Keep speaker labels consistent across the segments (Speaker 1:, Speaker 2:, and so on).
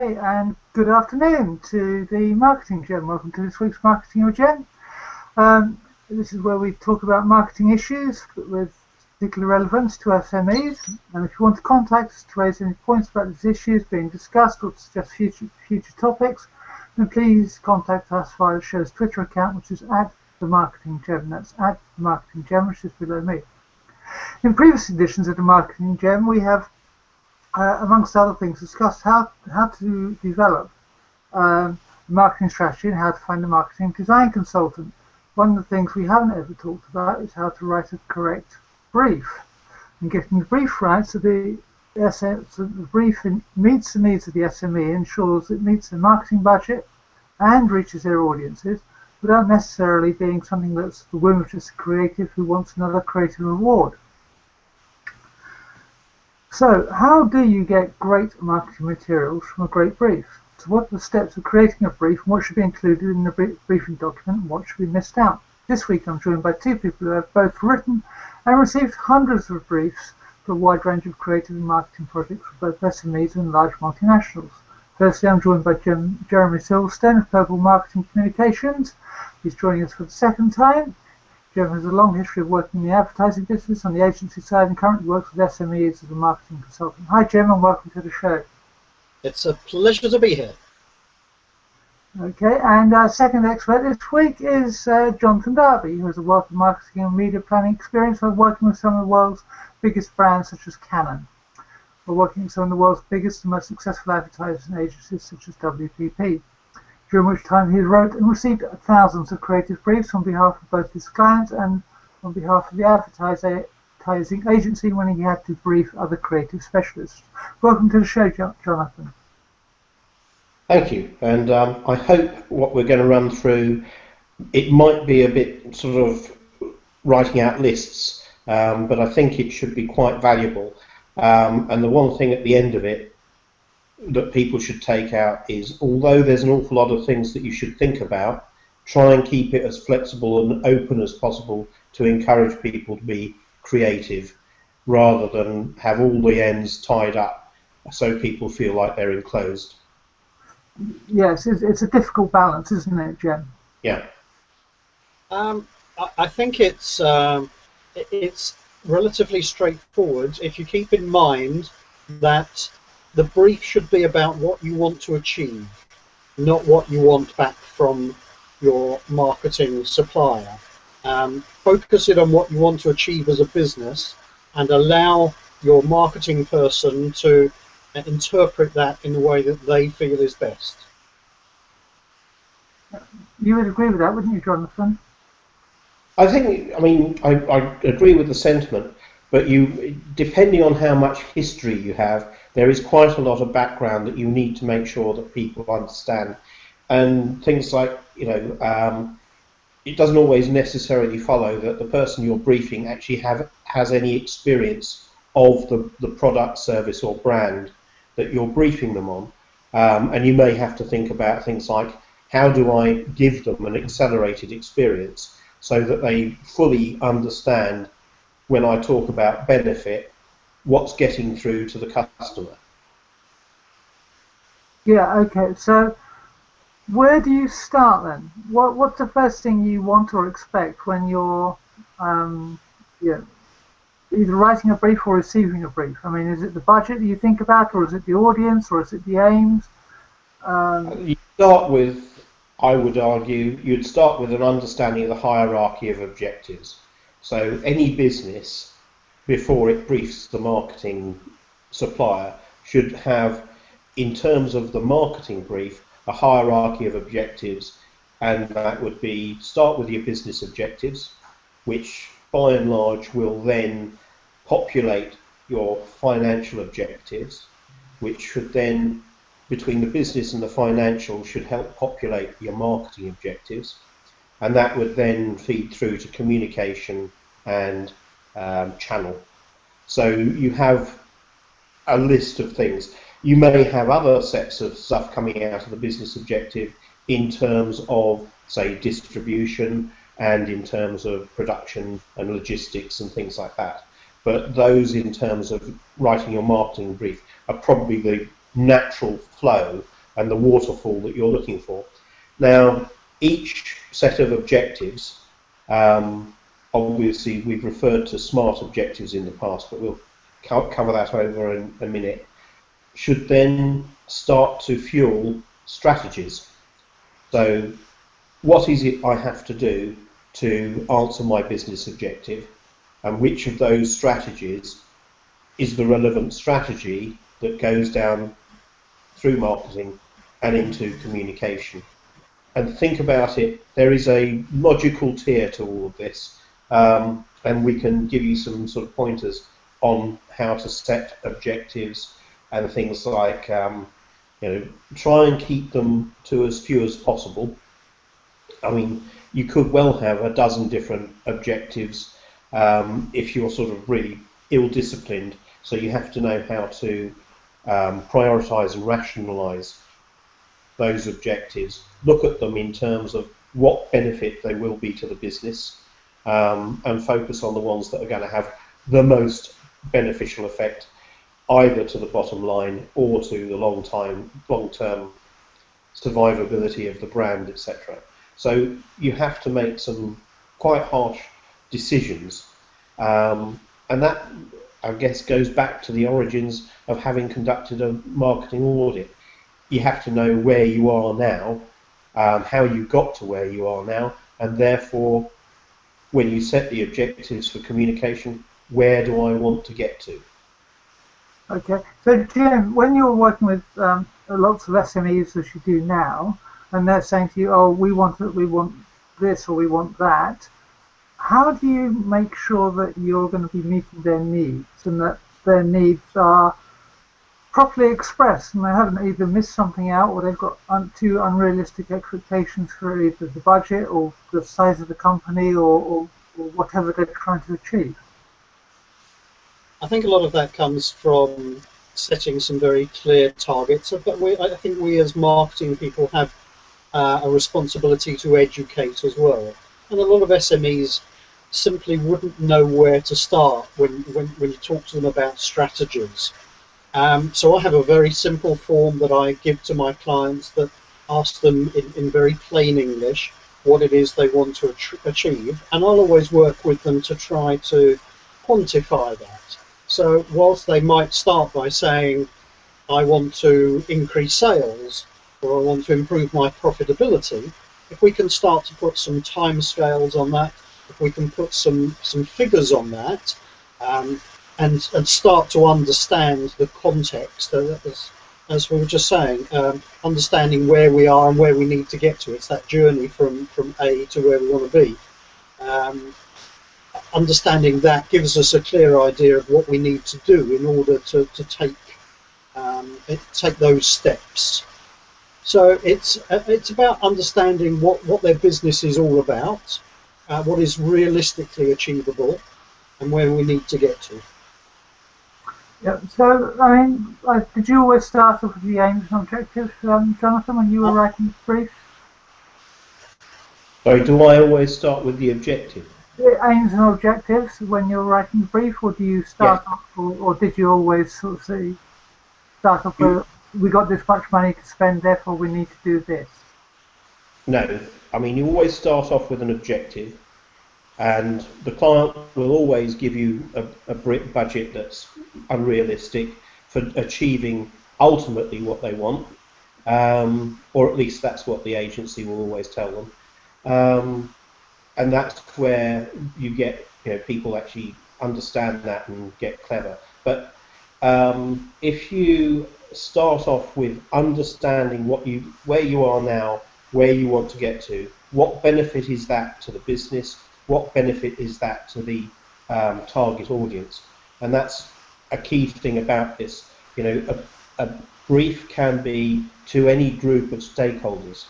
Speaker 1: And good afternoon to the Marketing Gem. Welcome to this week's Marketing Gem. This is where we talk about marketing issues with particular relevance to SMEs. And if you want to contact us to raise any points about these issues being discussed or to suggest future topics, then please contact us via the show's Twitter account, which is @TheMarketingGem. That's @TheMarketingGem, which is below me. In previous editions of the Marketing Gem, we have amongst other things, discussed how to develop marketing strategy and how to find a marketing design consultant. One of the things we haven't ever talked about is how to write a correct brief. And getting the brief right so the brief meets the needs of the SME, ensures it meets their marketing budget and reaches their audiences, without necessarily being something that's the whim of just a creative who wants another creative reward. So, how do you get great marketing materials from a great brief? So what are the steps of creating a brief, and what should be included in the briefing document, and what should be missed out? This week I'm joined by two people who have both written and received hundreds of briefs for a wide range of creative and marketing projects for both SMEs and large multinationals. Firstly, I'm joined by Jeremy Silverstone of Purple Marketing Communications. He's joining us for the second time. Jeremy has a long history of working in the advertising business on the agency side and currently works with SMEs as a marketing consultant. Hi, Jim, and welcome to the show.
Speaker 2: It's a pleasure to be here.
Speaker 1: Okay, and our second expert this week is Jonathan Darby, who has a wealth of marketing and media planning experience while working with some of the world's biggest brands such as Canon, or working with some of the world's biggest and most successful advertising agencies such as WPP. During which time he wrote and received thousands of creative briefs on behalf of both his clients and on behalf of the advertising agency when he had to brief other creative specialists. Welcome to the show, Jonathan.
Speaker 3: Thank you, and I hope what we're going to run through, it might be a bit sort of writing out lists, but I think it should be quite valuable. And the one thing at the end of it that people should take out is, although there's an awful lot of things that you should think about, try and keep it as flexible and open as possible to encourage people to be creative rather than have all the ends tied up so people feel like they're enclosed.
Speaker 1: Yes, it's a difficult balance, isn't it, Jen?
Speaker 3: Yeah.
Speaker 2: I think it's relatively straightforward if you keep in mind that the brief should be about what you want to achieve, not what you want back from your marketing supplier. Focus it on what you want to achieve as a business and allow your marketing person to interpret that in the way that they feel is best.
Speaker 1: You would agree with that, wouldn't you, Jonathan?
Speaker 3: I agree with the sentiment, but depending on how much history you have, there is quite a lot of background that you need to make sure that people understand. And things like, it doesn't always necessarily follow that the person you're briefing actually has any experience of the product, service or brand that you're briefing them on. And you may have to think about things like, how do I give them an accelerated experience so that they fully understand when I talk about benefit, what's getting through to the customer.
Speaker 1: Yeah, okay, so where do you start then? What's the first thing you want or expect when you're either writing a brief or receiving a brief? I mean, is it the budget that you think about, or is it the audience, or is it the aims?
Speaker 3: You start with, I would argue, you'd start with an understanding of the hierarchy of objectives. So any business, before it briefs the marketing supplier, should have, in terms of the marketing brief, a hierarchy of objectives, and that would be start with your business objectives, which by and large will then populate your financial objectives, which should then, between the business and the financial, should help populate your marketing objectives, and that would then feed through to communication and channel. So you have a list of things. You may have other sets of stuff coming out of the business objective in terms of, say, distribution and in terms of production and logistics and things like that. But those, in terms of writing your marketing brief, are probably natural flow and the waterfall that you're looking for. Now, each set of objectives, obviously we've referred to SMART objectives in the past, but we'll cover that over in a minute, should then start to fuel strategies. So what is it I have to do to answer my business objective, and which of those strategies is the relevant strategy that goes down through marketing and into communication. And think about it, there is a logical tier to all of this, and we can give you some sort of pointers on how to set objectives and things like, try and keep them to as few as possible. I mean, you could well have a dozen different objectives if you're sort of really ill-disciplined, so you have to know how to prioritise and rationalise those objectives, look at them in terms of what benefit they will be to the business, and focus on the ones that are going to have the most beneficial effect either to the bottom line or to the long-term survivability of the brand, etc. So you have to make some quite harsh decisions, and that, I guess, goes back to the origins of having conducted a marketing audit. You have to know where you are now, how you got to where you are now, and therefore, when you set the objectives for communication, where do I want to get to?
Speaker 1: Okay, so Jim, when you're working with lots of SMEs as you do now, and they're saying to you, "Oh, we want this or we want that," how do you make sure that you're going to be meeting their needs and that their needs are properly expressed and they haven't either missed something out or they've got too unrealistic expectations for either the budget or the size of the company or whatever they're trying to achieve?
Speaker 2: I think a lot of that comes from setting some very clear targets, but I think we as marketing people have a responsibility to educate as well. And a lot of SMEs simply wouldn't know where to start when you talk to them about strategies. So I have a very simple form that I give to my clients that asks them in very plain English what it is they want to achieve, and I'll always work with them to try to quantify that. So whilst they might start by saying, I want to increase sales or I want to improve my profitability, if we can start to put some timescales on that, if we can put some figures on that, and start to understand the context, as we were just saying, understanding where we are and where we need to get to. It's that journey from A to where we want to be. Understanding that gives us a clear idea of what we need to do in order to take those steps. So it's about understanding what their business is all about, what is realistically achievable, and where we need to get to.
Speaker 1: Yeah. So, I mean, did you always start off with the aims and objectives, Jonathan, when you were writing the brief?
Speaker 3: Sorry, do I always start with the objective?
Speaker 1: The aims and objectives when you're writing the brief, or do you start off, or did you always sort of say, start off with, we got this much money to spend, therefore we need to do this?
Speaker 3: No, I mean, you always start off with an objective, and the client will always give you a budget that's unrealistic for achieving ultimately what they want, or at least that's what the agency will always tell them. And that's where you get, people actually understand that and get clever. But if you start off with understanding where you are now, where you want to get to, what benefit is that to the business, what benefit is that to the target audience, and that's a key thing about this. A brief can be to any group of stakeholders,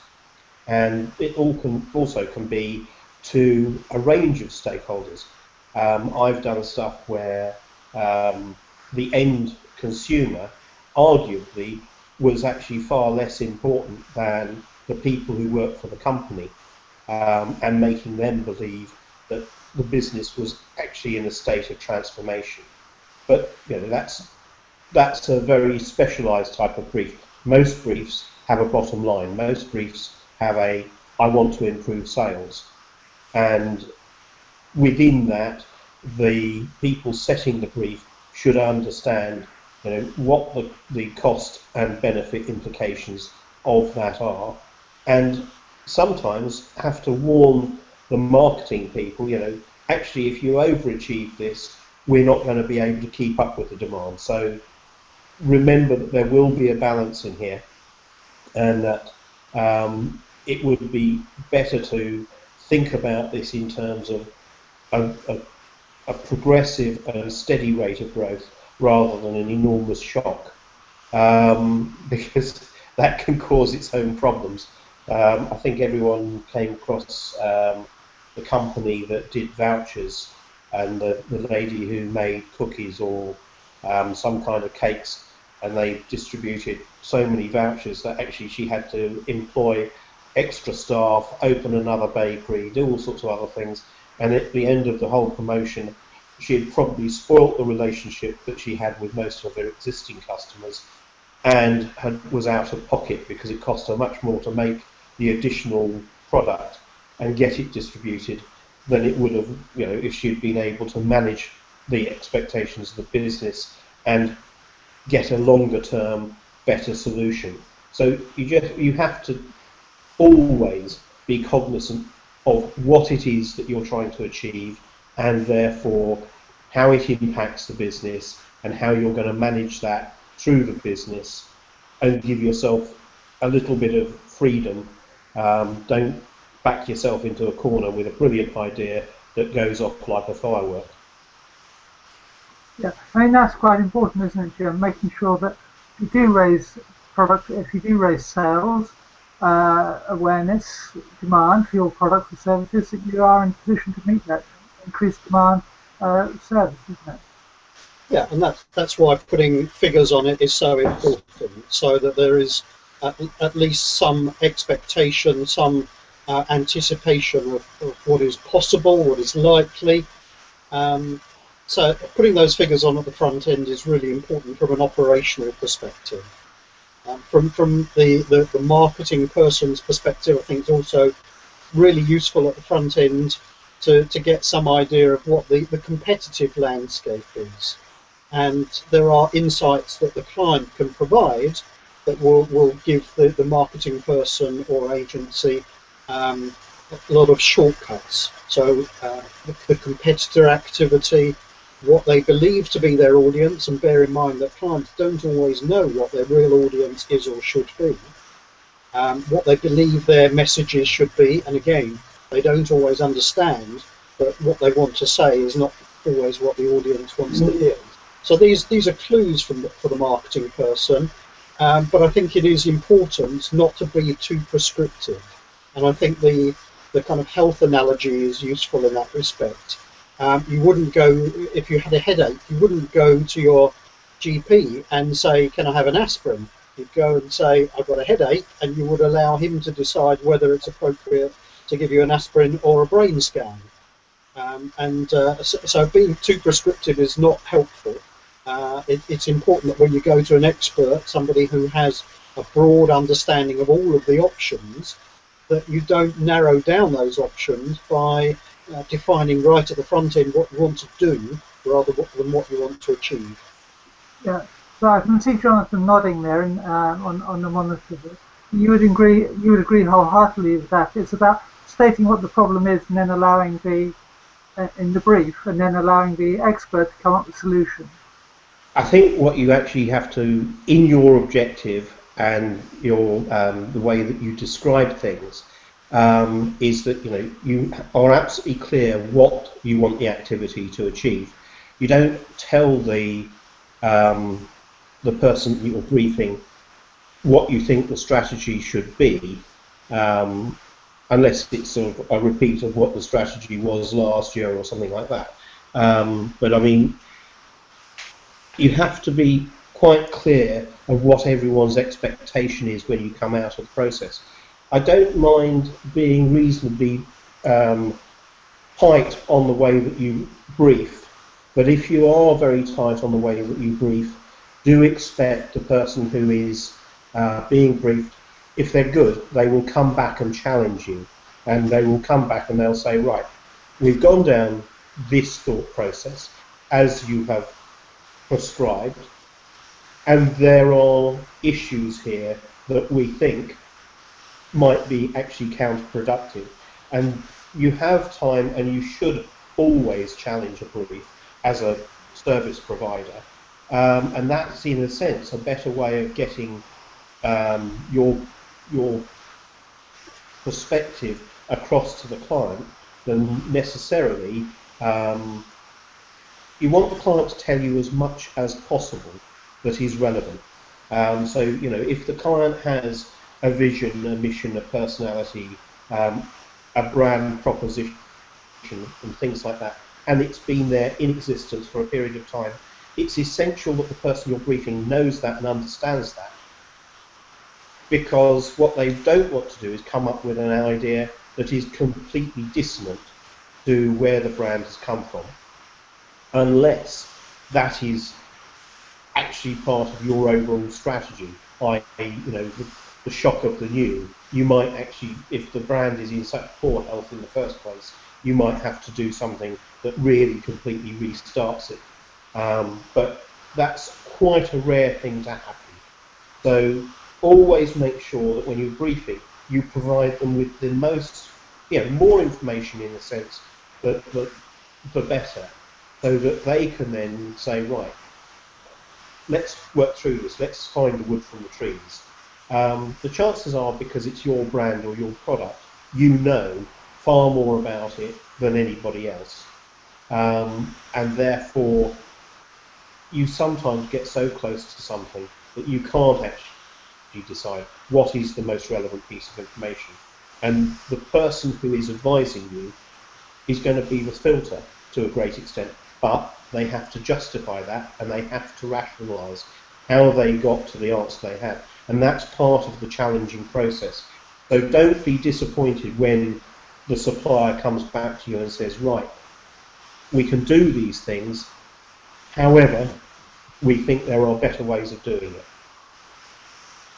Speaker 3: and it also can be to a range of stakeholders. I've done stuff where the end consumer arguably was actually far less important than the people who work for the company, and making them believe that the business was actually in a state of transformation. But that's that's a very specialised type of brief. Most briefs have a bottom line. Most briefs have a I want to improve sales, and within that, the people setting the brief should understand, what the cost and benefit implications of that are, and sometimes have to warn the marketing people, actually if you overachieve this, we're not going to be able to keep up with the demand. So remember that there will be a balance in here, and that it would be better to think about this in terms of a progressive and steady rate of growth rather than an enormous shock, because that can cause its own problems. I think everyone came across the company that did vouchers, and the lady who made cookies or some kind of cakes, and they distributed so many vouchers that actually she had to employ extra staff, open another bakery, do all sorts of other things, and at the end of the whole promotion she had probably spoilt the relationship that she had with most of her existing customers, and was out of pocket because it cost her much more to make the additional product and get it distributed than it would have, if she'd been able to manage the expectations of the business and get a longer term better solution. So you have to always be cognizant of what it is that you're trying to achieve, and therefore how it impacts the business and how you're going to manage that through the business, and give yourself a little bit of freedom. Don't back yourself into a corner with a brilliant idea that goes off like a firework.
Speaker 1: Yeah, I mean that's quite important, isn't it, Jim? Making sure that if you do raise sales, awareness, demand for your products or services, that you are in a position to meet that increased demand service, isn't it?
Speaker 2: Yeah, and that's why putting figures on it is so important, so that there is at least some expectation, some anticipation of what is possible, what is likely. So putting those figures on at the front end is really important from an operational perspective. From the marketing person's perspective, I think it's also really useful at the front end to get some idea of what the competitive landscape is. And there are insights that the client can provide that will give the marketing person or agency a lot of shortcuts. So the competitor activity, what they believe to be their audience, and bear in mind that clients don't always know what their real audience is or should be, what they believe their messages should be, and again, they don't always understand that what they want to say is not always what the audience wants to hear. So these are clues for the marketing person, but I think it is important not to be too prescriptive, and I think the kind of health analogy is useful in that respect. You wouldn't go, if you had a headache, you wouldn't go to your GP and say, can I have an aspirin? You'd go and say, I've got a headache, and you would allow him to decide whether it's appropriate to give you an aspirin or a brain scan. So being too prescriptive is not helpful. It's important that when you go to an expert, somebody who has a broad understanding of all of the options, that you don't narrow down those options by defining right at the front end what you want to do rather than what you want to achieve.
Speaker 1: Yeah, so I can see Jonathan nodding there on the monitor. You would agree wholeheartedly with that. It's about stating what the problem is and then allowing in the brief, and then allowing the expert to come up with a solution.
Speaker 3: I think what you actually have to, in your objective and your the way that you describe things, is that you are absolutely clear what you want the activity to achieve. You don't tell the person that you're briefing what you think the strategy should be, unless it's sort of a repeat of what the strategy was last year or something like that. But I mean, you have to be quite clear of what everyone's expectation is when you come out of the process. I don't mind being reasonably tight on the way that you brief, but if you are very tight on the way that you brief, do expect the person who is being briefed, if they're good, they will come back and challenge you, and they will come back and they'll say, right, we've gone down this thought process as you have prescribed, and there are issues here that we think might be actually counterproductive. And you have time, and you should always challenge a brief as a service provider. And that's, in a sense, a better way of getting your perspective across to the client than necessarily. You want the client to tell you as much as possible that is relevant. So, you know, if the client has a vision, a mission, a personality, a brand proposition, and things like that, and it's been there in existence for a period of time, it's essential that the person you're briefing knows that and understands that, because what they don't want to do is come up with an idea that is completely dissonant to where the brand has come from, unless that is actually part of your overall strategy, i.e., you know, the shock of the new. You might actually, if the brand is in such poor health in the first place, you might have to do something that really completely restarts it. But that's quite a rare thing to happen. So always make sure that when you're briefing, you provide them with the most, you know, more information in the sense that the better, so that they can then say, right, let's work through this, let's find the wood from the trees. The chances are, because it's your brand or your product, you know far more about it than anybody else. And therefore, you sometimes get so close to something that you can't actually decide what is the most relevant piece of information. And the person who is advising you is going to be the filter to a great extent, but they have to justify that, and they have to rationalise how they got to the answer they had. And that's part of the challenging process. So don't be disappointed when the supplier comes back to you and says, right, we can do these things, however, we think there are better ways of doing it.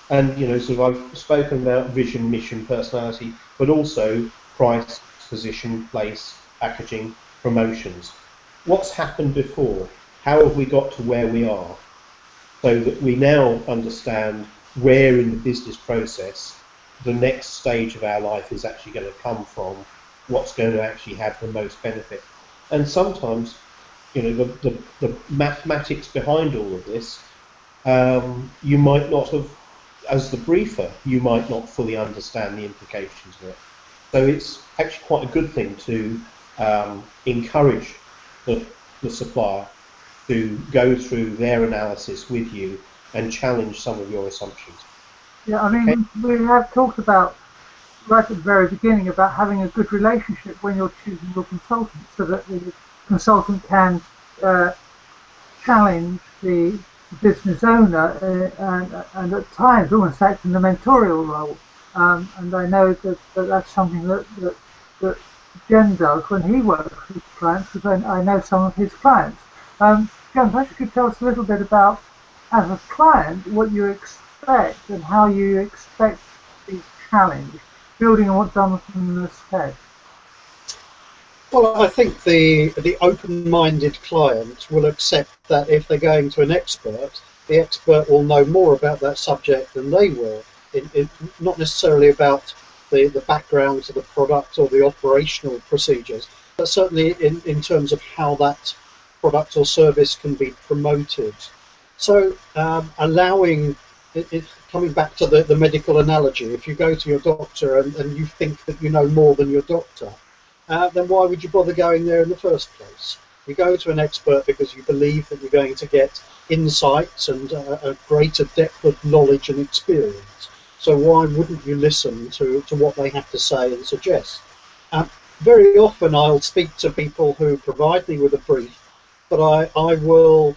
Speaker 3: And, you know, so I've spoken about vision, mission, personality, but also price, position, place, packaging, promotions. What's happened before? How have we got to where we are? So that we now understand where in the business process the next stage of our life is actually going to come from, what's going to actually have the most benefit. And sometimes, you know, the mathematics behind all of this, you might not have, as the briefer, you might not fully understand the implications of it. So it's actually quite a good thing to encourage the supplier to go through their analysis with you and challenge some of your assumptions.
Speaker 1: Yeah, I mean, we have talked about, right at the very beginning, about having a good relationship when you're choosing your consultant, so that the consultant can challenge the business owner and at times almost act in the mentorial role. And I know that that's something that Jen does when he works with clients, because I know some of his clients. Jen, perhaps you could tell us a little bit about, as a client, what you expect and how you expect to be challenged, building on what Jonathan has said.
Speaker 2: Well, I think the open-minded client will accept that if they're going to an expert, the expert will know more about that subject than they will. Not necessarily about the background to the product or the operational procedures, but certainly in terms of how that product or service can be promoted. So allowing, coming back to the medical analogy, if you go to your doctor and you think that you know more than your doctor, then why would you bother going there in the first place? You go to an expert because you believe that you're going to get insights and a greater depth of knowledge and experience. So why wouldn't you listen to what they have to say and suggest? Very often I'll speak to people who provide me with a brief, but I will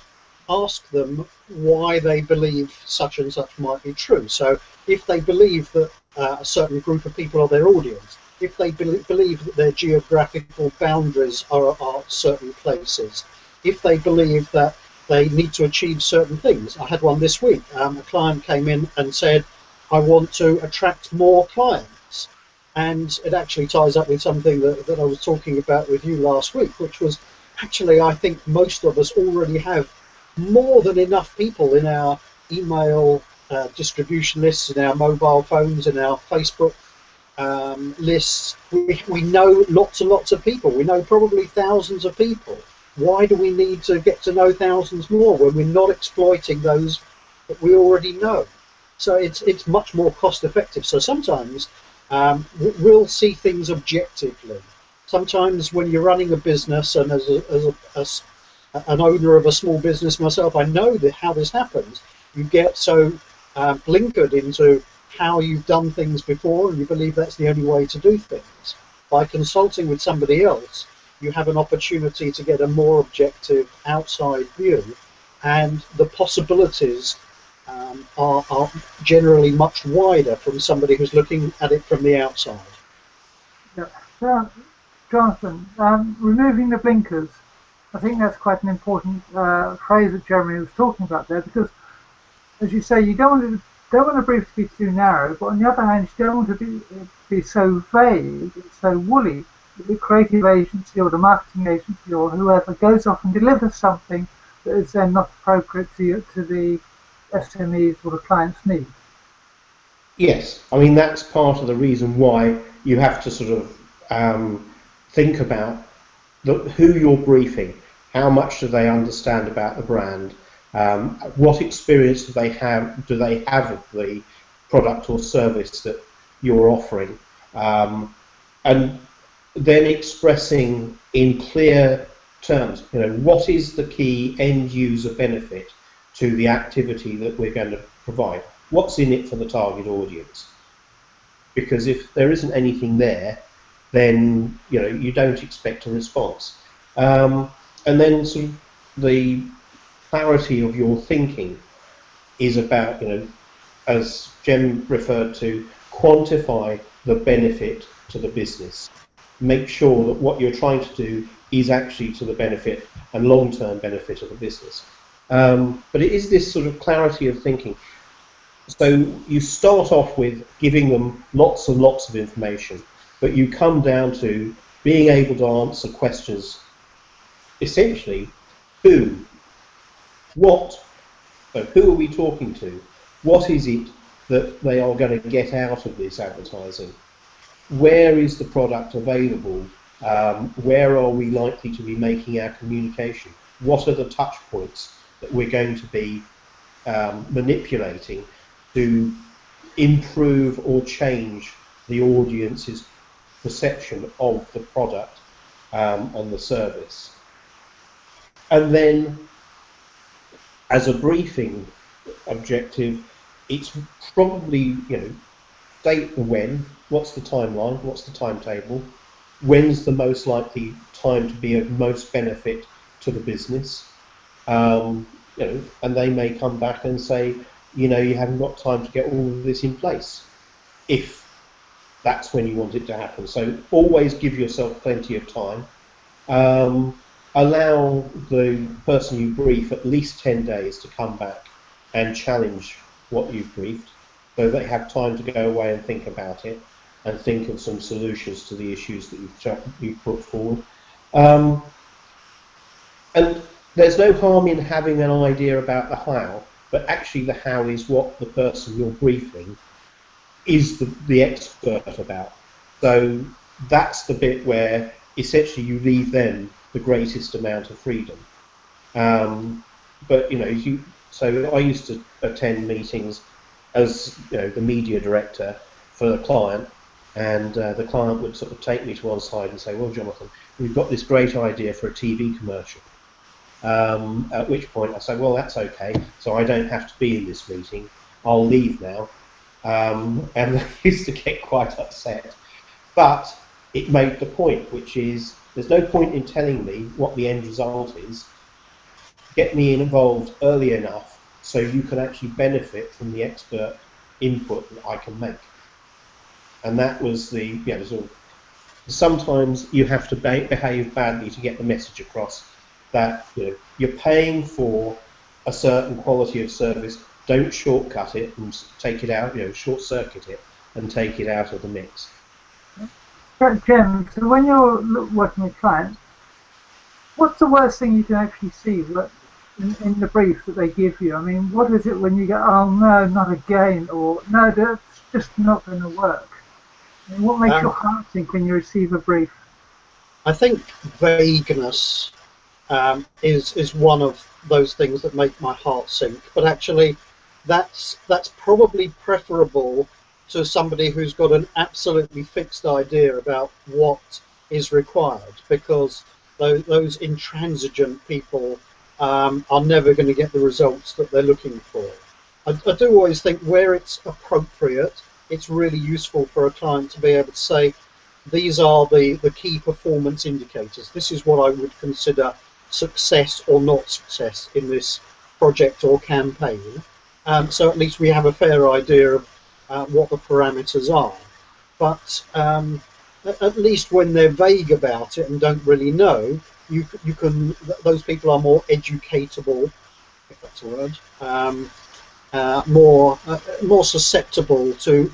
Speaker 2: ask them why they believe such and such might be true. So if they believe that a certain group of people are their audience, if they believe that their geographical boundaries are certain places, if they believe that they need to achieve certain things. I had one this week. A client came in and said, I want to attract more clients. And it actually ties up with something that I was talking about with you last week, which was actually, I think most of us already have more than enough people in our email distribution lists, in our mobile phones, in our Facebook lists. We know lots and lots of people. We know probably thousands of people. Why do we need to get to know thousands more when we're not exploiting those that we already know? So it's much more cost effective. So sometimes we'll see things objectively. Sometimes when you're running a business, and as an owner of a small business myself, I know how this happens. You get so blinkered into how you've done things before, and you believe that's the only way to do things. By consulting with somebody else, you have an opportunity to get a more objective outside view, and the possibilities are generally much wider from somebody who's looking at it from the outside.
Speaker 1: Yeah. So, Jonathan, removing the blinkers, I think that's quite an important phrase that Jeremy was talking about there, because, as you say, you don't want the brief to be too narrow, but on the other hand, you don't want to be so vague, so woolly, that the creative agency or the marketing agency or whoever goes off and delivers something that is then not appropriate to the SMEs or the client's needs.
Speaker 3: Yes, I mean that's part of the reason why you have to sort of think about who you're briefing, how much do they understand about the brand, what experience do they have of the product or service that you're offering, and then expressing in clear terms, what is the key end user benefit to the activity that we're going to provide. What's in it for the target audience? Because if there isn't anything there, then you don't expect a response. And then sort of the clarity of your thinking is about, as Jem referred to, quantify the benefit to the business. Make sure that what you're trying to do is actually to the benefit and long-term benefit of the business. But it is this sort of clarity of thinking. So you start off with giving them lots and lots of information, but you come down to being able to answer questions, essentially, who, what, so who are we talking to? What is it that they are going to get out of this advertising? Where is the product available? Where are we likely to be making our communication? What are the touch points that we're going to be manipulating to improve or change the audience's perception of the product and the service? And then, as a briefing objective, it's probably, state the when, what's the timeline, what's the timetable, when's the most likely time to be of most benefit to the business, and they may come back and say, you haven't got time to get all of this in place, if that's when you want it to happen. So always give yourself plenty of time. Allow the person you brief at least 10 days to come back and challenge what you've briefed, so they have time to go away and think about it and think of some solutions to the issues that you've put forward. And there's no harm in having an idea about the how, but actually the how is what the person you're briefing is the expert about. So that's the bit where essentially you leave them the greatest amount of freedom. But so I used to attend meetings as the media director for the client, and the client would sort of take me to one side and say, well, Jonathan, we've got this great idea for a TV commercial. At which point I say, well, that's okay, so I don't have to be in this meeting, I'll leave now. And they used to get quite upset. But it made the point, which is, there's no point in telling me what the end result is. Get me involved early enough so you can actually benefit from the expert input that I can make. And that was the, sort of, sometimes you have to behave badly to get the message across. that you're paying for a certain quality of service. Don't shortcut it and take it out, short circuit it and take it out of the mix.
Speaker 1: Jem, so when you're working with clients, what's the worst thing you can actually see in the brief that they give you? I mean, what is it when you go, oh no, not again, or no, that's just not going to work? I mean, what makes your heart sink when you receive a brief?
Speaker 2: I think vagueness is one of those things that make my heart sink. But actually, that's probably preferable to somebody who's got an absolutely fixed idea about what is required, because those intransigent people are never going to get the results that they're looking for. I do always think where it's appropriate, it's really useful for a client to be able to say, these are the key performance indicators. This is what I would consider success or not success in this project or campaign. So at least we have a fair idea of what the parameters are. But at least when they're vague about it and don't really know, you can. Those people are more educatable, if that's a word, more susceptible to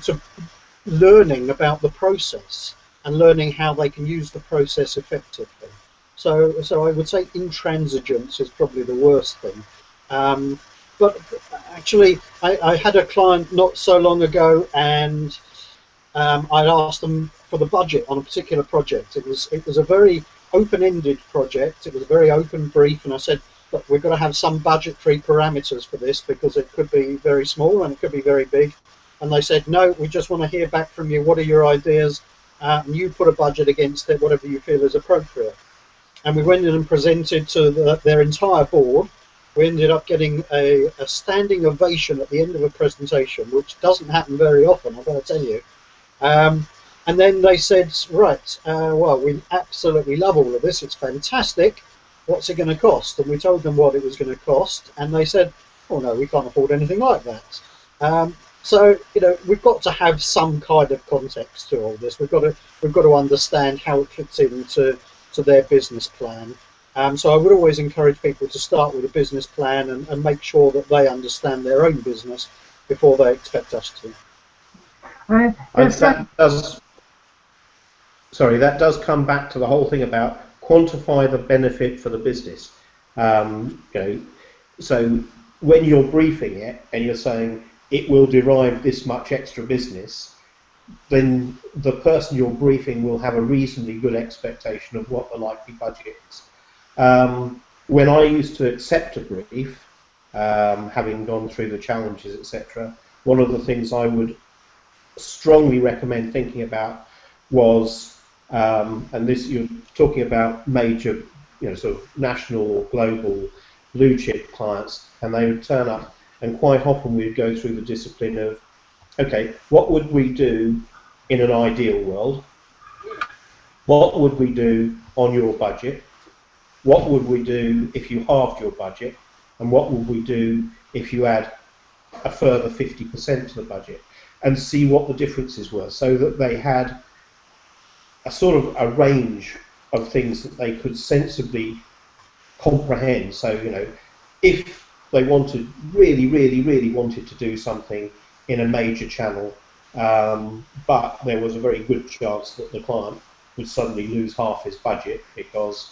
Speaker 2: learning about the process and learning how they can use the process effectively. So I would say intransigence is probably the worst thing. But actually, I had a client not so long ago, and I'd asked them for the budget on a particular project. It was a very open-ended project. It was a very open brief, and I said, look, we've got to have some budgetary parameters for this, because it could be very small and it could be very big. And they said, no, we just want to hear back from you. What are your ideas? And you put a budget against it, whatever you feel is appropriate. And we went in and presented to their entire board. We ended up getting a standing ovation at the end of a presentation, which doesn't happen very often, I've got to tell you. And then they said, right, well, we absolutely love all of this. It's fantastic. What's it going to cost? And we told them what it was going to cost. And they said, oh, no, we can't afford anything like that. So, we've got to have some kind of context to all this. We've got to understand how it fits into their business plan. So I would always encourage people to start with a business plan and make sure that they understand their own business before they expect us to.
Speaker 3: That does come back to the whole thing about quantify the benefit for the business. So when you're briefing it and you're saying it will derive this much extra business, then the person you're briefing will have a reasonably good expectation of what the likely budget is. When I used to accept a brief, having gone through the challenges, etc., one of the things I would strongly recommend thinking about was, and this you're talking about major, sort of national or global blue chip clients, and they would turn up, and quite often we'd go through the discipline of, okay, what would we do in an ideal world? What would we do on your budget? What would we do if you halved your budget? And what would we do if you add a further 50% to the budget? And see what the differences were, so that they had a sort of a range of things that they could sensibly comprehend. So, if they really wanted to do something in a major channel, but there was a very good chance that the client would suddenly lose half his budget, because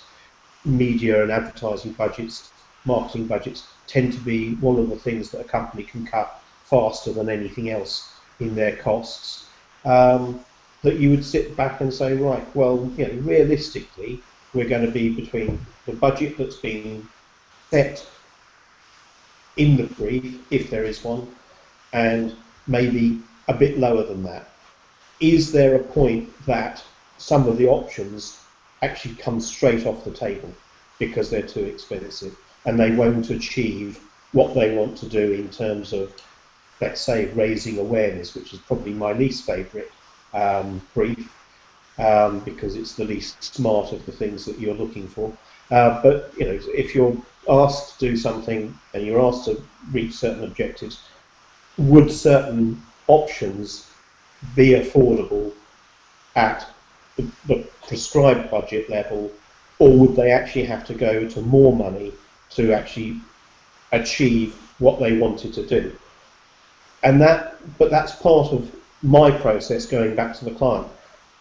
Speaker 3: media and advertising budgets, marketing budgets, tend to be one of the things that a company can cut faster than anything else in their costs, that you would sit back and say, right, well, realistically, we're going to be between the budget that's being set in the brief, if there is one, and maybe a bit lower than that. Is there a point that some of the options actually come straight off the table because they're too expensive and they won't achieve what they want to do in terms of, let's say, raising awareness, which is probably my least favourite brief, because it's the least smart of the things that you're looking for. But if you're asked to do something and you're asked to reach certain objectives, would certain options be affordable at the prescribed budget level or would they actually have to go to more money to actually achieve what they wanted to do? And but that's part of my process going back to the client.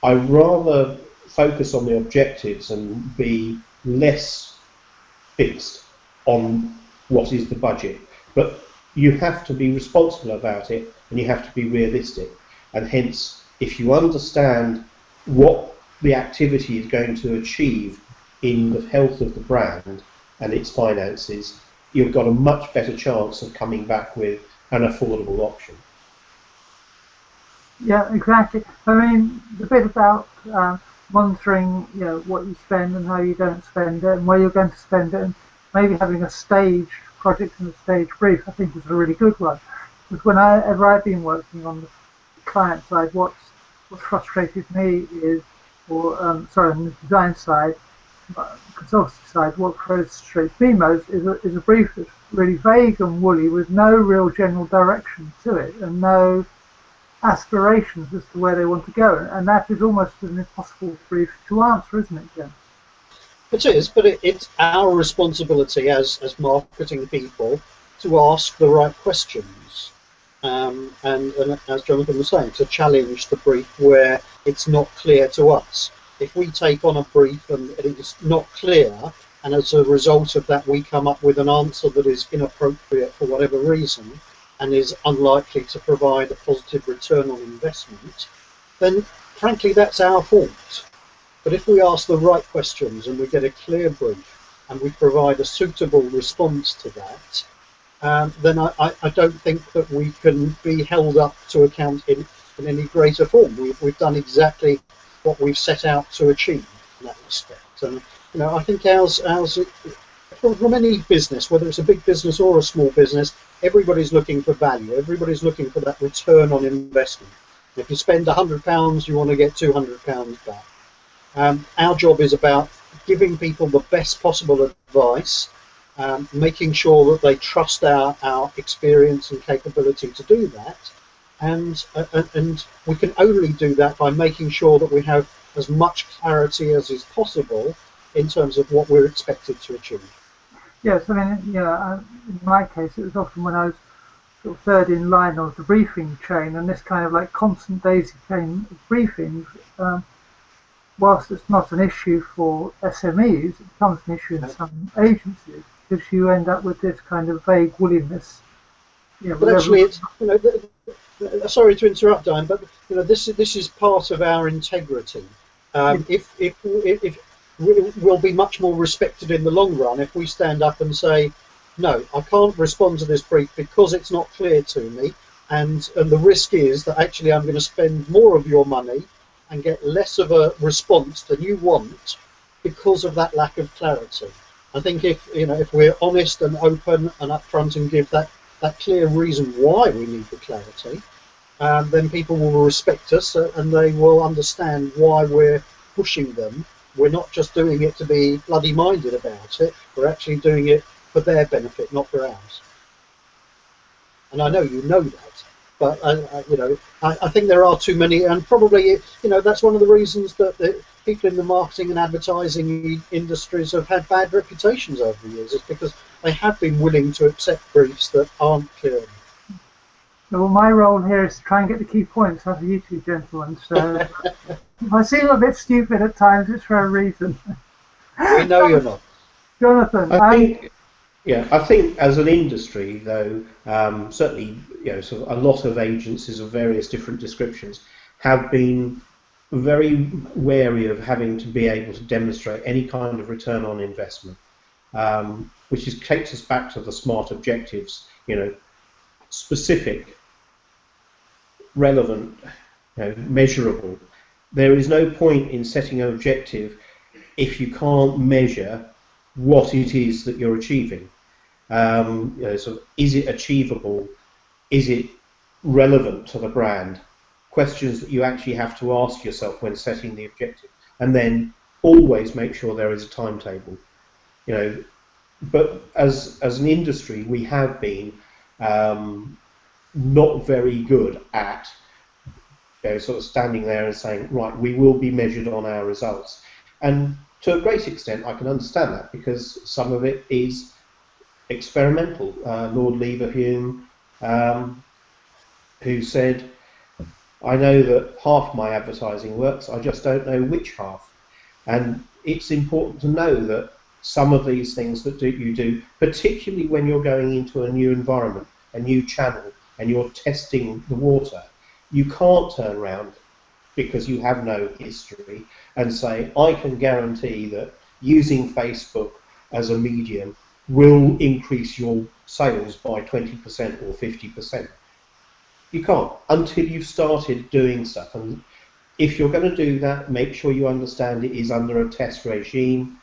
Speaker 3: I rather focus on the objectives and be less fixed on what is the budget. But you have to be responsible about it, and you have to be realistic. And hence, if you understand what the activity is going to achieve in the health of the brand and its finances, you've got a much better chance of coming back with an affordable option.
Speaker 1: Yeah, exactly. I mean, the bit about monitoring, what you spend and how you don't spend it, and where you're going to spend it, and maybe having a staged project and a staged brief, I think is a really good one. Because whenever I've been working on the client side, what's frustrated me is, on the design side, consultancy side, what frustrates me most is a brief that's really vague and woolly with no real general direction to it and no aspirations as to where they want to go, and that is almost an impossible brief to answer, isn't it, Jen?
Speaker 2: It is, but it's our responsibility as marketing people to ask the right questions, and as Jonathan was saying, to challenge the brief where it's not clear to us. If we take on a brief and it's not clear, and as a result of that we come up with an answer that is inappropriate for whatever reason and is unlikely to provide a positive return on investment, then frankly that's our fault. But if we ask the right questions and we get a clear brief and we provide a suitable response to that, then I don't think that we can be held up to account in any greater form. We've done exactly what we've set out to achieve in that respect. And I think ours from any business, whether it's a big business or a small business, everybody's looking for value. Everybody's looking for that return on investment. If you spend £100, you want to get £200 back. Our job is about giving people the best possible advice, making sure that they trust our experience and capability to do that, and we can only do that by making sure that we have as much clarity as is possible in terms of what we're expected to achieve.
Speaker 1: Yes, I mean, in my case, it was often when I was sort of third in line of the briefing chain, and this kind of like constant daisy chain of briefings, whilst it's not an issue for SMEs, it becomes an issue in some agencies, because you end up with this kind of vague woolliness.
Speaker 2: But actually, it's sorry to interrupt, Diane, but this is part of our integrity. If we'll be much more respected in the long run if we stand up and say, no, I can't respond to this brief because it's not clear to me, and the risk is that actually I'm going to spend more of your money and get less of a response than you want because of that lack of clarity. I think if we're honest and open and upfront and give that clear reason why we need the clarity, then people will respect us and they will understand why we're pushing them. We're not just doing it to be bloody minded about it. We're actually doing it for their benefit, not for ours. And I know you know that, but I think there are too many, and probably that's one of the reasons that the people in the marketing and advertising industries have had bad reputations over the years, is because they have been willing to accept briefs that aren't clear.
Speaker 1: Well, my role here is to try and get the key points out of you two gentlemen, so if I seem a bit stupid at times, it's for a reason.
Speaker 2: We know you're not.
Speaker 1: Jonathan,
Speaker 3: I think as an industry, though, certainly, sort of a lot of agencies of various different descriptions have been very wary of having to be able to demonstrate any kind of return on investment, which takes us back to the SMART objectives, specific, relevant, measurable. There is no point in setting an objective if you can't measure what it is that you're achieving. So is it achievable? Is it relevant to the brand? Questions that you actually have to ask yourself when setting the objective, and then always make sure there is a timetable. But as an industry, we have been not very good at sort of standing there and saying, right, we will be measured on our results. And to a great extent, I can understand that because some of it is experimental. Lord Leverhulme, who said, I know that half my advertising works, I just don't know which half. And it's important to know that some of these things that you do, particularly when you're going into a new environment, a new channel, and you're testing the water, you can't turn around because you have no history and say, I can guarantee that using Facebook as a medium will increase your sales by 20% or 50%. You can't until you've started doing stuff. And if you're going to do that, make sure you understand it is under a test regime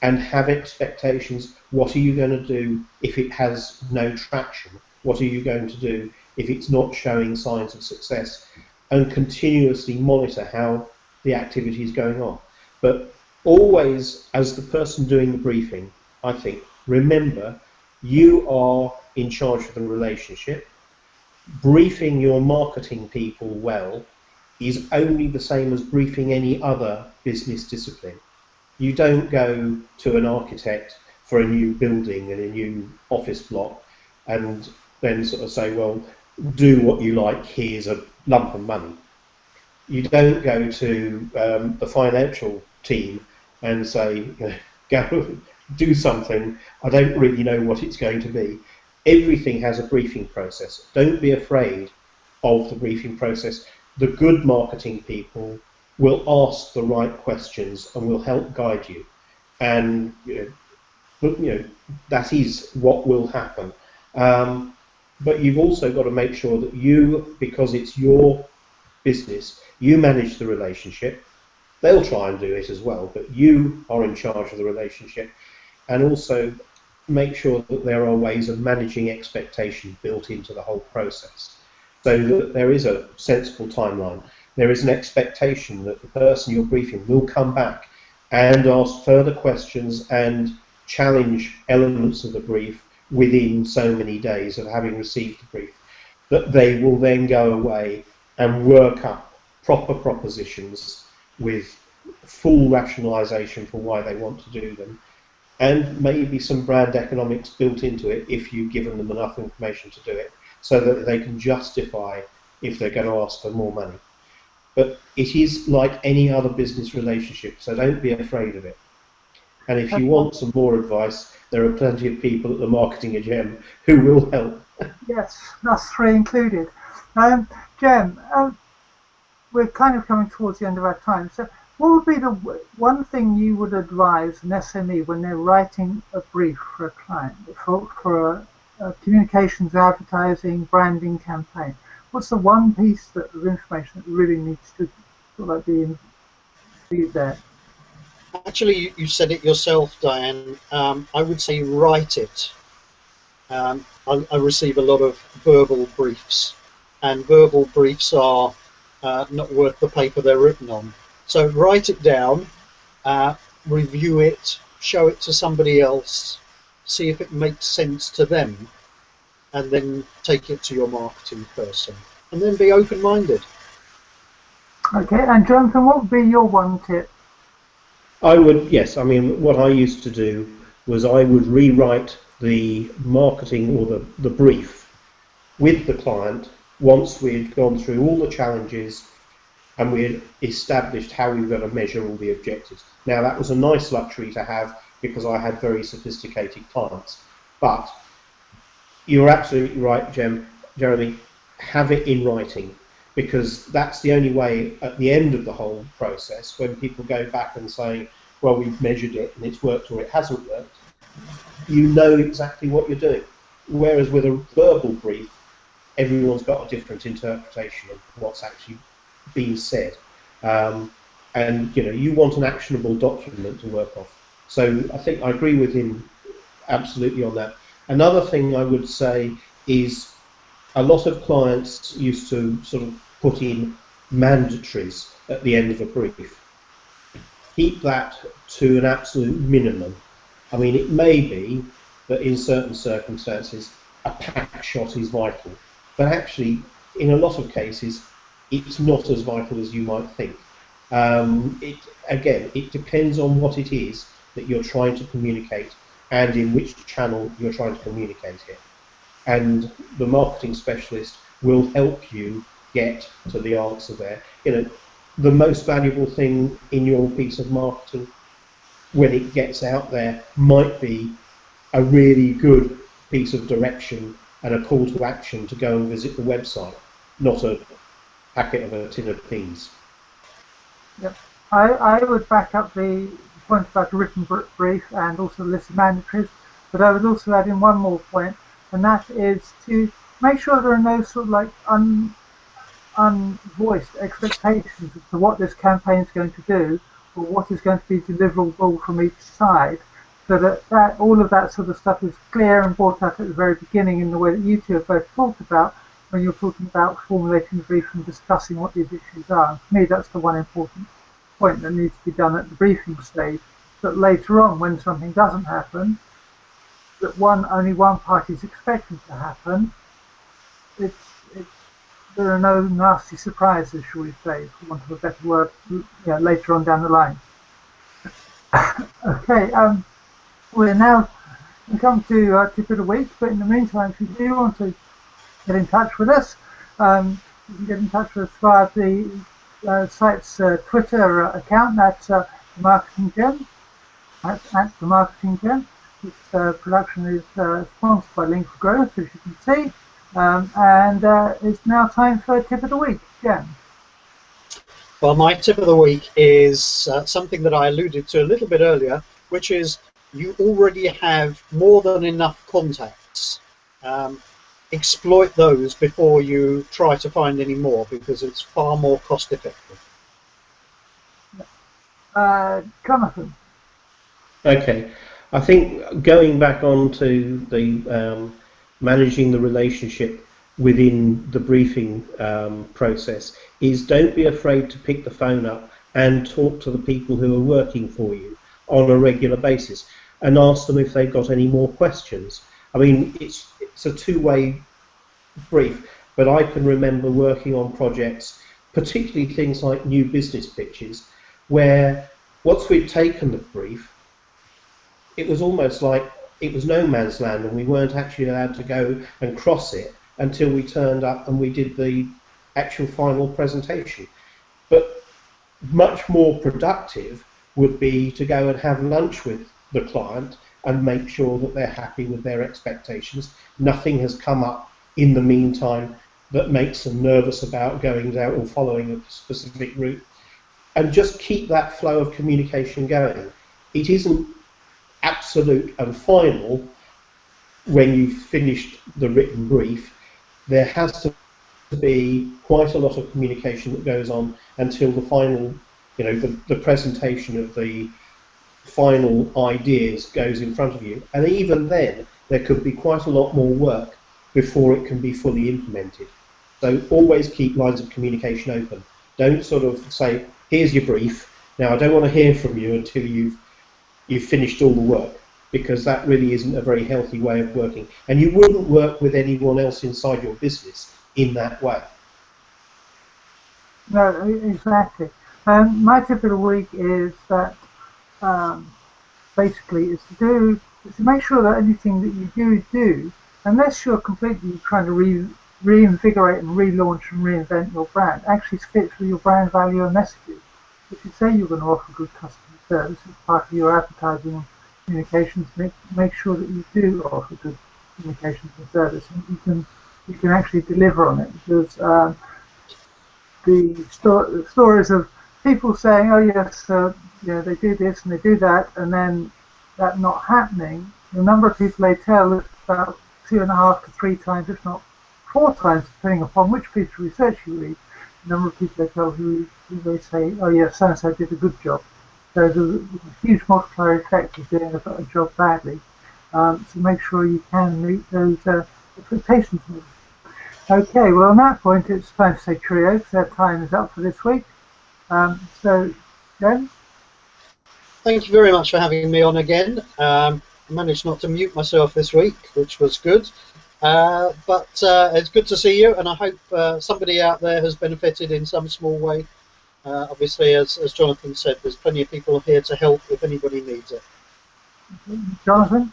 Speaker 3: and have expectations. What are you going to do if it has no traction? What are you going to do if it's not showing signs of success? And continuously monitor how the activity is going on. But always, as the person doing the briefing, I think, remember, you are in charge of the relationship. Briefing your marketing people well is only the same as briefing any other business discipline. You don't go to an architect for a new building and a new office block and then sort of say, well, do what you like, here's a lump of money. You don't go to the financial team and say, go do something, I don't really know what it's going to be. Everything has a briefing process. Don't be afraid of the briefing process. The good marketing people will ask the right questions and will help guide you. And that is what will happen. But you've also got to make sure that you, because it's your business, you manage the relationship. They'll try and do it as well, but you are in charge of the relationship. And also make sure that there are ways of managing expectation built into the whole process, so that there is a sensible timeline. There is an expectation that the person you're briefing will come back and ask further questions and challenge elements of the brief within so many days of having received the brief, that they will then go away and work up proper propositions with full rationalisation for why they want to do them, and maybe some brand economics built into it if you've given them enough information to do it, so that they can justify if they're going to ask for more money. But it is like any other business relationship, so don't be afraid of it. And if you want some more advice, there are plenty of people at the Marketing Gem who will help.
Speaker 1: Yes, us three included. Jem, we're kind of coming towards the end of our time. So what would be the one thing you would advise an SME when they're writing a brief for a client, for a communications, advertising, branding campaign? What's the one piece of information that really needs to sort of be there?
Speaker 2: Actually, you said it yourself, Diane. I would say write it. I receive a lot of verbal briefs, and verbal briefs are not worth the paper they're written on. So write it down, review it, show it to somebody else, see if it makes sense to them, and then take it to your marketing person. And then be open-minded.
Speaker 1: Okay, and Jonathan, what would be your one tip?
Speaker 3: I would, yes, I mean, what I used to do was I would rewrite the marketing or the brief with the client once we'd gone through all the challenges and we had established how we were going to measure all the objectives. Now, that was a nice luxury to have because I had very sophisticated clients. But you're absolutely right, Jeremy, have it in writing, because that's the only way at the end of the whole process, when people go back and say, well, we've measured it and it's worked or it hasn't worked, you know exactly what you're doing. Whereas with a verbal brief, everyone's got a different interpretation of what's actually being said, and you want an actionable document to work off. So I think I agree with him absolutely on that. Another thing I would say is a lot of clients used to sort of put in mandatories at the end of a brief. Keep that to an absolute minimum. I mean, it may be that in certain circumstances a pack shot is vital, but actually in a lot of cases it's not as vital as you might think. It depends on what it is that you're trying to communicate and in which channel you're trying to communicate it. And the marketing specialist will help you get to the answer there. The most valuable thing in your piece of marketing when it gets out there might be a really good piece of direction and a call to action to go and visit the website, not a packet of a tin of beans.
Speaker 1: Yep. I would back up the point about a written brief and also the list of mandatories, but I would also add in one more point, and that is to make sure there are no sort of like unvoiced expectations as to what this campaign is going to do or what is going to be deliverable from each side, so that all of that sort of stuff is clear and brought out at the very beginning in the way that you two have both talked about when you're talking about formulating the brief and discussing what these issues are. For me, that's the one important point that needs to be done at the briefing stage, that later on, when something doesn't happen, that only one party is expected to happen, there are no nasty surprises, shall we say, for want of a better word, later on down the line. Okay, we're now come to tip of the week, but in the meantime, if you do want to get in touch with us, you can get in touch with us via the site's Twitter account. That's the Marketing Gem. That's at the Marketing Gem. This production is sponsored by Link for Growth, as you can see. And it's now time for tip of the week. Jen.
Speaker 2: Well, my tip of the week is something that I alluded to a little bit earlier, which is you already have more than enough contacts. Exploit those before you try to find any more, because it's far more cost effective.
Speaker 1: Jonathan.
Speaker 3: Okay, I think going back on to the managing the relationship within the briefing process is don't be afraid to pick the phone up and talk to the people who are working for you on a regular basis and ask them if they've got any more questions. I mean, it's a two-way brief, but I can remember working on projects, particularly things like new business pitches, where once we'd taken the brief, it was almost like it was no man's land and we weren't actually allowed to go and cross it until we turned up and we did the actual final presentation. But much more productive would be to go and have lunch with the client and make sure that they're happy with their expectations. Nothing has come up in the meantime that makes them nervous about going out or following a specific route. And just keep that flow of communication going. It isn't absolute and final when you've finished the written brief. There has to be quite a lot of communication that goes on until the final, the presentation of the final ideas goes in front of you. And even then, there could be quite a lot more work before it can be fully implemented. So always keep lines of communication open. Don't sort of say, here's your brief. Now, I don't want to hear from you until you've finished all the work, because that really isn't a very healthy way of working. And you wouldn't work with anyone else inside your business in that way.
Speaker 1: No, exactly. My tip of the week is that basically is to make sure that anything that you do, unless you're completely trying to reinvigorate and relaunch and reinvent your brand, actually fits with your brand value and messages. If you say you're going to offer good customer service as part of your advertising and communications, make sure that you do offer good communications and service, and you can actually deliver on it. Because the stories of people saying, "Oh yes, they do this and they do that," and then that not happening. The number of people they tell is about 2.5 to 3 times, if not 4 times, depending upon which piece of research you read. The number of people they tell who they say, "Oh yeah, so and so did a good job." So there's a huge multiplier effect of doing a job badly. So make sure you can meet those expectations. Okay, well on that point it's time to say cheerio, because our time is up for this week. So, Jen?
Speaker 2: Thank you very much for having me on again. I managed not to mute myself this week, which was good. But it's good to see you, and I hope somebody out there has benefited in some small way Obviously, as Jonathan said, there's plenty of people here to help if anybody needs it.
Speaker 1: Jonathan?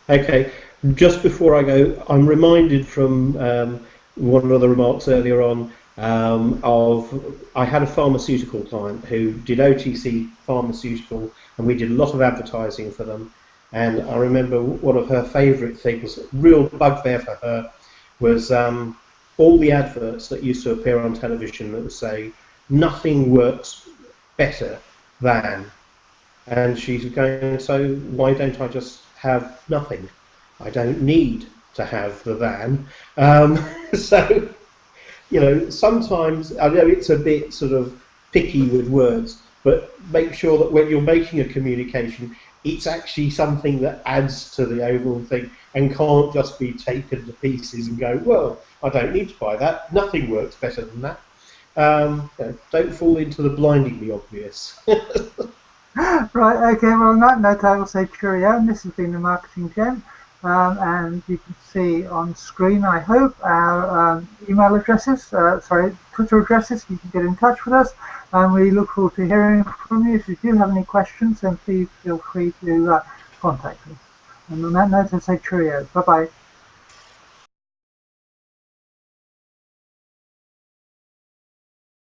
Speaker 3: Okay, just before I go, I'm reminded from one of the remarks earlier on of I had a pharmaceutical client who did OTC pharmaceutical, and we did a lot of advertising for them. And I remember one of her favourite things, real bugbear for her, was all the adverts that used to appear on television that would say, nothing works better than. And she's going, so why don't I just have nothing? I don't need to have the than. So, you know, sometimes, I know it's a bit sort of picky with words, but make sure that when you're making a communication, it's actually something that adds to the overall thing and can't just be taken to pieces and go, well, I don't need to buy that. Nothing works better than that. You know, don't fall into the blindingly obvious.
Speaker 1: Right, okay, well on that note I will say cheerio, and this has been the Marketing Gem, and you can see on screen, I hope, our email addresses, Twitter addresses. You can get in touch with us, and we look forward to hearing from you. If you do have any questions, then please feel free to contact us. And on that note I say cheerio, bye bye.